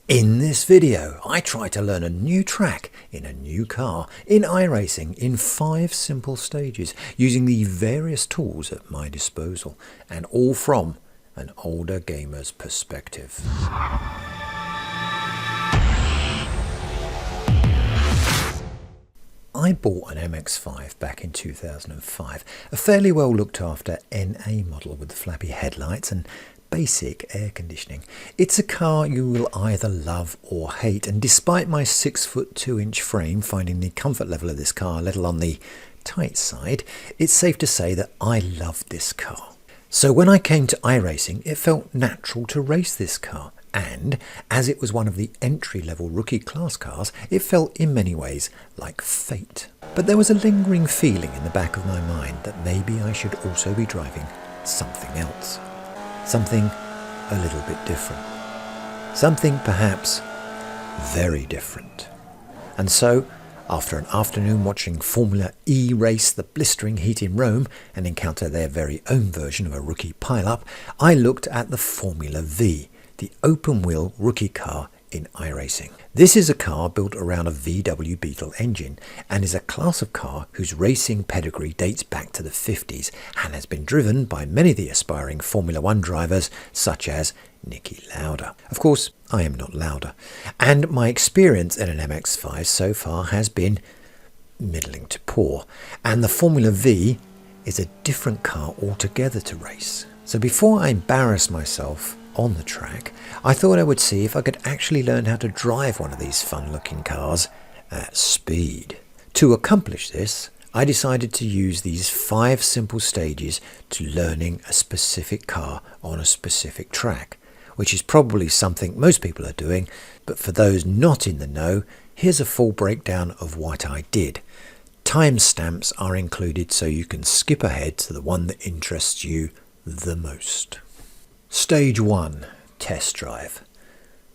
In this video, I try to learn a new track in a new car in iRacing in 5 simple stages using the various tools at my disposal, and all from an older gamer's perspective. I bought an MX-5 back in 2005, a fairly well looked after NA model with flappy headlights and basic air conditioning. It's a car you will either love or hate, and despite my 6' 2" frame finding the comfort level of this car a little on the tight side, it's safe to say that I loved this car. So when I came to iRacing, it felt natural to race this car, and as it was one of the entry-level rookie class cars, it felt in many ways like fate. But there was a lingering feeling in the back of my mind that maybe I should also be driving something else. Something a little bit different. Something perhaps very different. And so, after an afternoon watching Formula E race the blistering heat in Rome and encounter their very own version of a rookie pile-up, I looked at the Formula V, the open-wheel rookie car in iRacing. This is a car built around a VW Beetle engine and is a class of car whose racing pedigree dates back to the 50s and has been driven by many of the aspiring Formula 1 drivers such as Niki Lauda. Of course, I am not Lauda, and my experience in an MX-5 so far has been middling to poor, and the Formula V is a different car altogether to race. So before I embarrass myself on the track, I thought I would see if I could actually learn how to drive one of these fun-looking cars at speed. To accomplish this, I decided to use these 5 simple stages to learning a specific car on a specific track, which is probably something most people are doing, but for those not in the know, here's a full breakdown of what I did. Timestamps are included so you can skip ahead to the one that interests you the most. Stage 1. Test drive.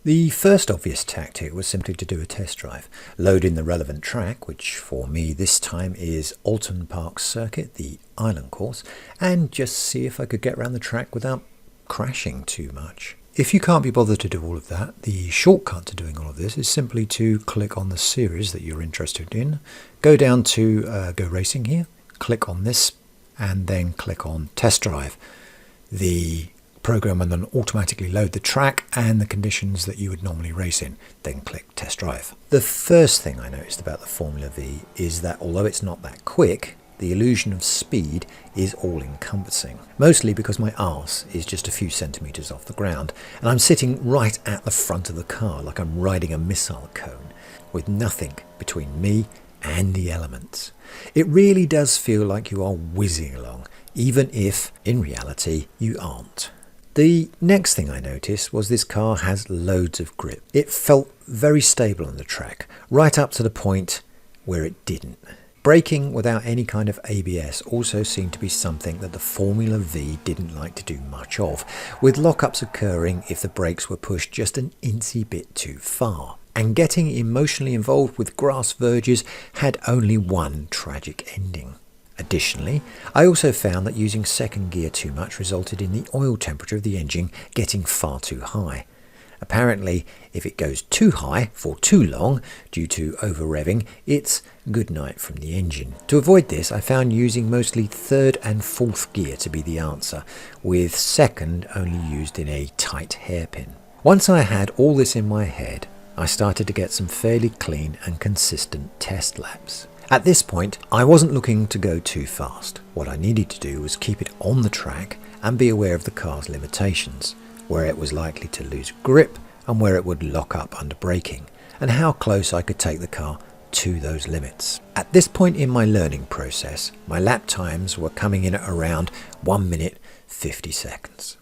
The first obvious tactic was simply to do a test drive. Load in the relevant track, which for me this time is Alton Park Circuit, the island course, and just see if I could get around the track without crashing too much. If you can't be bothered to do all of that, the shortcut to doing all of this is simply to click on the series that you're interested in, go down to Go Racing here, click on this, and then click on Test Drive. The program will then automatically load the track and the conditions that you would normally race in, then click Test Drive. The first thing I noticed about the Formula V is that although it's not that quick, the illusion of speed is all-encompassing, mostly because my arse is just a few centimetres off the ground, and I'm sitting right at the front of the car like I'm riding a missile cone, with nothing between me and the elements. It really does feel like you are whizzing along, even if, in reality, you aren't. The next thing I noticed was this car has loads of grip. It felt very stable on the track, right up to the point where it didn't. Braking without any kind of ABS also seemed to be something that the Formula V didn't like to do much of, with lockups occurring if the brakes were pushed just an incy bit too far. And getting emotionally involved with grass verges had only one tragic ending. Additionally, I also found that using second gear too much resulted in the oil temperature of the engine getting far too high. Apparently, if it goes too high for too long due to over-revving, it's good night from the engine. To avoid this, I found using mostly third and fourth gear to be the answer, with second only used in a tight hairpin. Once I had all this in my head, I started to get some fairly clean and consistent test laps. At this point, I wasn't looking to go too fast. What I needed to do was keep it on the track and be aware of the car's limitations, where it was likely to lose grip and where it would lock up under braking, and how close I could take the car to those limits. At this point in my learning process, my lap times were coming in at around 1 minute 50 seconds.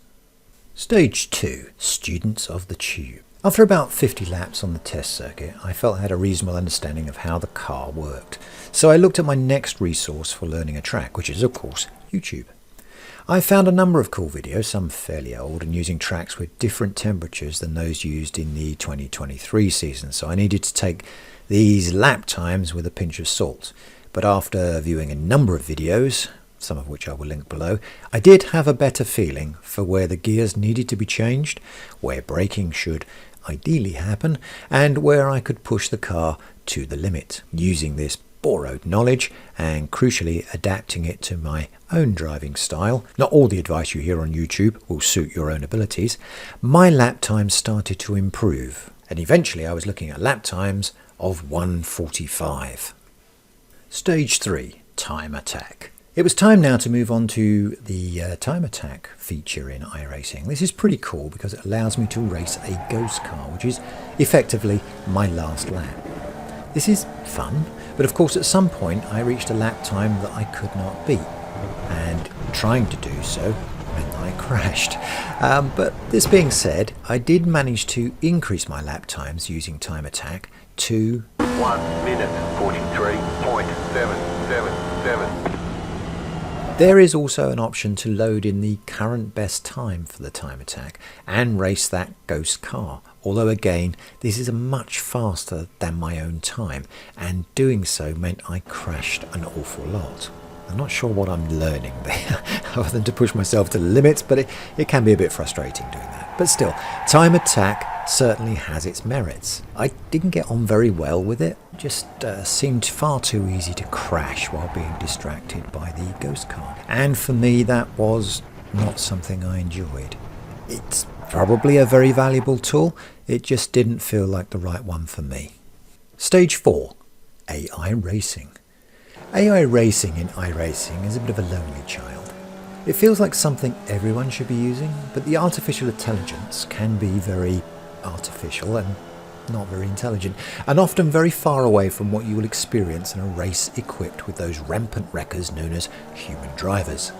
Stage 2. Students of the Tube. After about 50 laps on the test circuit, I felt I had a reasonable understanding of how the car worked. So I looked at my next resource for learning a track, which is of course YouTube. I found a number of cool videos, some fairly old and using tracks with different temperatures than those used in the 2023 season, so I needed to take these lap times with a pinch of salt. But after viewing a number of videos, some of which I will link below, I did have a better feeling for where the gears needed to be changed, where braking should ideally happen, and where I could push the car to the limit, using this borrowed knowledge and crucially adapting it to my own driving style. Not all the advice you hear on YouTube will suit your own abilities. My lap times started to improve, and eventually I was looking at lap times of 1:45. Stage 3, Time Attack. It was time now to move on to the Time Attack feature in iRacing. This is pretty cool because it allows me to race a ghost car, which is effectively my last lap. This is fun, but of course at some point I reached a lap time that I could not beat, and trying to do so meant I crashed. But this being said, I did manage to increase my lap times using Time Attack to 1:43.777. There is also an option to load in the current best time for the Time Attack and race that ghost car, although again this is much faster than my own time, and doing so meant I crashed an awful lot. I'm not sure what I'm learning there other than to push myself to the limits, but it can be a bit frustrating doing that. But still, Time Attack certainly has its merits. I didn't get on very well with it, just seemed far too easy to crash while being distracted by the ghost car. And for me that was not something I enjoyed. It's probably a very valuable tool, it just didn't feel like the right one for me. Stage 4, AI Racing. AI racing in iRacing is a bit of a lonely child. It feels like something everyone should be using, but the artificial intelligence can be very artificial and not very intelligent, and often very far away from what you will experience in a race equipped with those rampant wreckers known as human drivers.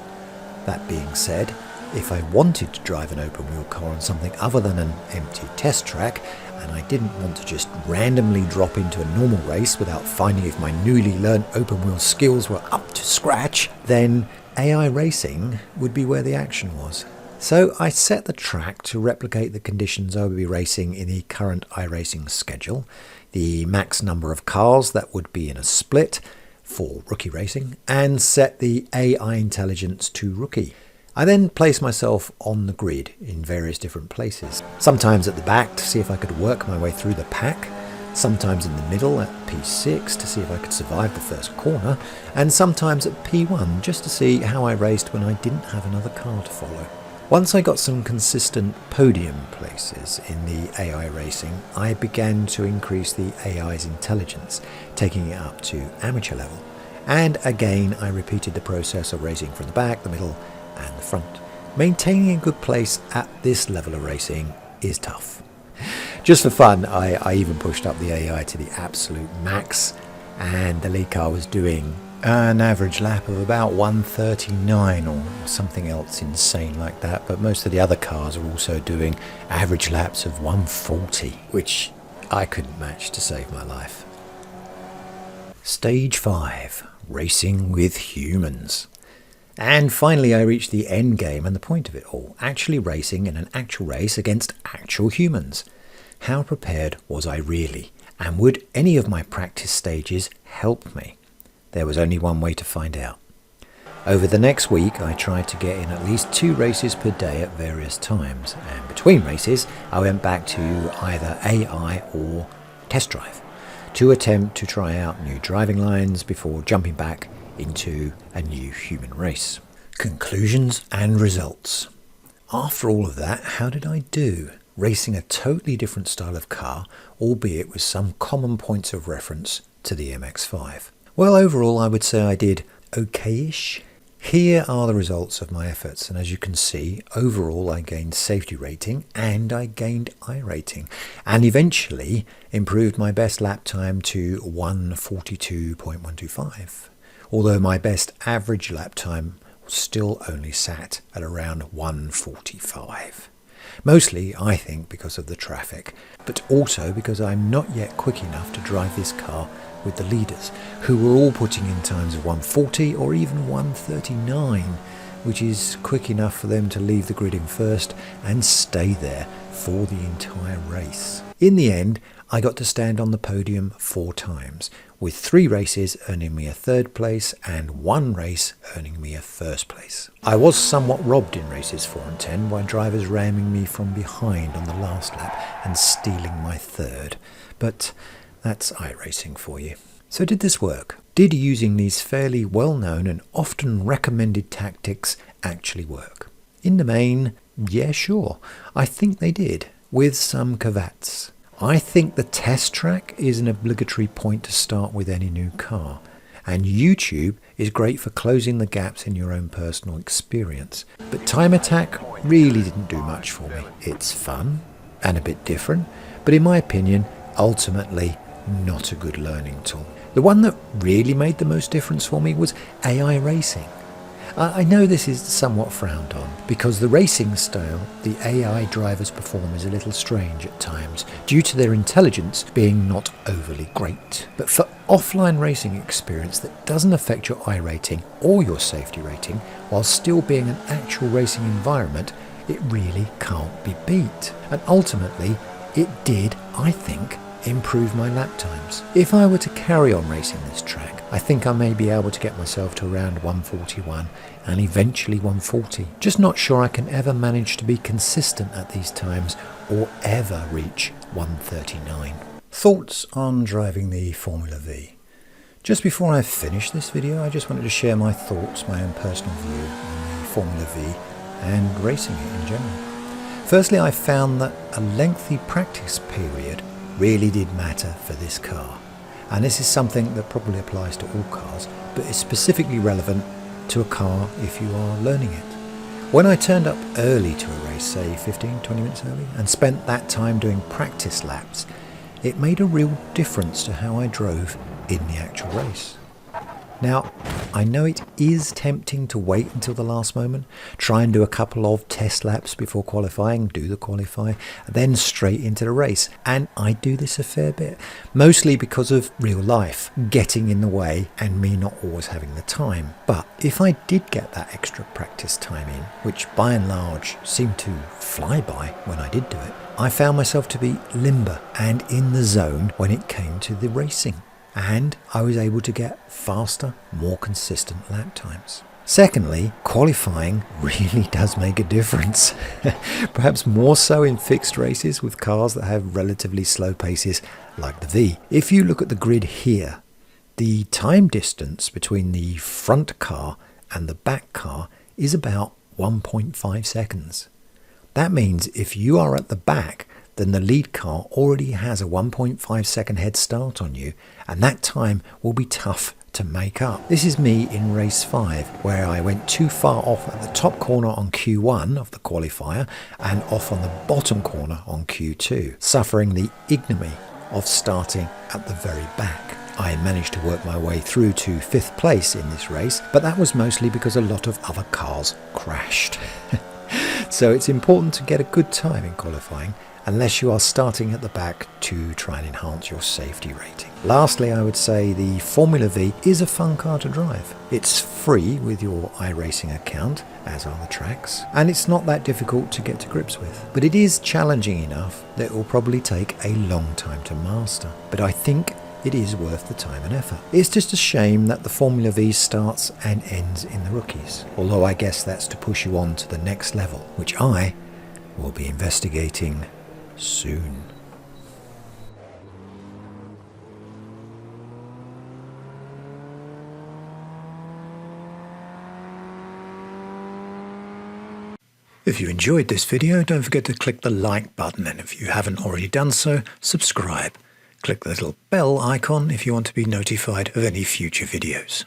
That being said, if I wanted to drive an open wheel car on something other than an empty test track, and I didn't want to just randomly drop into a normal race without finding if my newly learned open wheel skills were up to scratch, then AI racing would be where the action was. So I set the track to replicate the conditions I would be racing in the current iRacing schedule, the max number of cars that would be in a split for rookie racing, and set the AI intelligence to rookie. I then placed myself on the grid in various different places, sometimes at the back to see if I could work my way through the pack, sometimes in the middle at P6 to see if I could survive the first corner, and sometimes at P1 just to see how I raced when I didn't have another car to follow. Once I got some consistent podium places in the AI racing, I began to increase the AI's intelligence, taking it up to amateur level. And again I repeated the process of racing from the back, the middle and the front. Maintaining a good place at this level of racing is tough. Just for fun, I even pushed up the AI to the absolute max, and the lead car was doing an average lap of about 1:39 or something else insane like that, but most of the other cars are also doing average laps of 1:40, which I couldn't match to save my life. Stage 5, Racing with Humans. And finally I reached the end game and the point of it all, actually racing in an actual race against actual humans. How prepared was I really? And would any of my practice stages help me? There was only one way to find out. Over the next week I tried to get in at least 2 races per day at various times, and between races I went back to either AI or test drive to attempt to try out new driving lines before jumping back into a new human race. Conclusions and results. After all of that, how did I do? Racing a totally different style of car, albeit with some common points of reference to the MX-5. Well, overall I would say I did okay-ish. Here are the results of my efforts, and as you can see, overall I gained safety rating and I gained iRating, and eventually improved my best lap time to 1:42.125. Although my best average lap time still only sat at around 1:45. Mostly, I think, because of the traffic, but also because I'm not yet quick enough to drive this car with the leaders, who were all putting in times of 1:40 or even 1:39, which is quick enough for them to leave the grid in first and stay there for the entire race. In the end, I got to stand on the podium 4 times, with 3 races earning me a 3rd place and 1 race earning me a 1st place. I was somewhat robbed in races 4 and 10 by drivers ramming me from behind on the last lap and stealing my 3rd, but that's iRacing for you. So did this work? Did using these fairly well-known and often recommended tactics actually work? In the main, yeah, sure. I think they did, with some caveats. I think the test track is an obligatory point to start with any new car, and YouTube is great for closing the gaps in your own personal experience. But Time Attack really didn't do much for me. It's fun and a bit different, but in my opinion, ultimately not a good learning tool. The one that really made the most difference for me was iRacing. I know this is somewhat frowned on, because the racing style the AI drivers perform is a little strange at times, due to their intelligence being not overly great. But for offline racing experience that doesn't affect your iRating or your safety rating, while still being an actual racing environment, it really can't be beat. And ultimately, it did, I think, improve my lap times. If I were to carry on racing this track, I think I may be able to get myself to around 141 and eventually 140. Just not sure I can ever manage to be consistent at these times or ever reach 139. Thoughts on driving the Formula V? Just before I finish this video, I just wanted to share my thoughts, my own personal view on the Formula V and racing it in general. Firstly, I found that a lengthy practice period really did matter for this car. And this is something that probably applies to all cars, but is specifically relevant to a car if you are learning it. When I turned up early to a race, say 15-20 minutes early, and spent that time doing practice laps, it made a real difference to how I drove in the actual race. Now, I know it is tempting to wait until the last moment, try and do a couple of test laps before qualifying, do the qualify, then straight into the race. And I do this a fair bit, mostly because of real life getting in the way and me not always having the time. But if I did get that extra practice time in, which by and large seemed to fly by when I did do it, I found myself to be limber and in the zone when it came to the racing. And I was able to get faster, more consistent lap times. Secondly, qualifying really does make a difference. Perhaps more so in fixed races with cars that have relatively slow paces like the V. If you look at the grid here, the time distance between the front car and the back car is about 1.5 seconds. That means if you are at the back, then the lead car already has a 1.5 second head start on you, and that time will be tough to make up. This is me in race 5, where I went too far off at the top corner on Q1 of the qualifier and off on the bottom corner on Q2, suffering the ignominy of starting at the very back. I managed to work my way through to 5th place in this race, but that was mostly because a lot of other cars crashed. So it's important to get a good time in qualifying, unless you are starting at the back to try and enhance your safety rating. Lastly, I would say the Formula V is a fun car to drive. It's free with your iRacing account, as are the tracks, and it's not that difficult to get to grips with. But it is challenging enough that it will probably take a long time to master. But I think it is worth the time and effort. It's just a shame that the Formula V starts and ends in the rookies, although I guess that's to push you on to the next level, which I will be investigating soon. If you enjoyed this video, don't forget to click the like button, and if you haven't already done so, subscribe. Click the little bell icon if you want to be notified of any future videos.